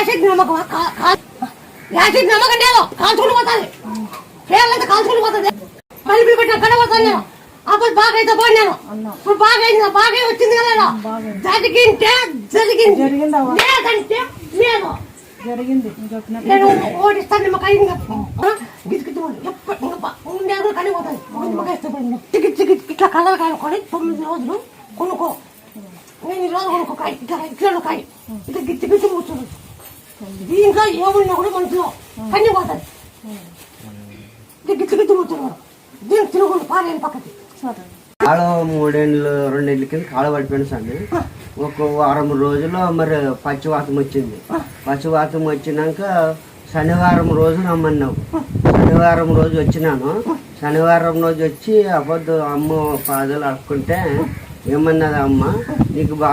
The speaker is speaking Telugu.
యాసిడ్ నమ్మకం యాసిడ్ నమ్మకం నేను కాల్చుకుని పోతాది పేర్లైతే కాల్చుకుని పోతుంది కలిపి పెట్టిన కనబోతాను నేను అప్పుడు బాగా అయితే పోయి నేను ఇప్పుడు బాగా అయింది బాగా వచ్చింది కదా జరిగింటే జరిగింది లేదంటే లేదు జరిగింది నేను ఓడిస్తాను నిమ్మకాయ గిట్టుకు కనిపోతాను నిమ్మకాయ ఇష్టపడి ఇట్లా కలర్ కానుకొని 9 రోజులు కొనుక్కో నేను 2 రోజులు కొనుక్కో కాయ ఇట్లా ఇట్లా కాయ ఇట్లా గిట్టి గిట్టి కూర్చోదు దీంట్లో ఏమున్నా కూడా మనసులో కనిపోతాయి గిట్టి గిట్టి కూర్చున్నాడు దీనికి తిరుగుడు పాలేని పక్కకి కాళ 3 ఏళ్ళు 2 ఏళ్ళ కింద కాళ పడిపోయిన సండి ఒక వారం రోజుల్లో మరి పచ్చివాతం వచ్చింది పచ్చివాతం వచ్చినాక శనివారం రోజు రమ్మన్నావు శనివారం రోజు వచ్చినాను శనివారం రోజు వచ్చి అబద్ధం అమ్మ పాదలు అడుక్కుంటే ఏమన్నది అమ్మ నీకు బాగా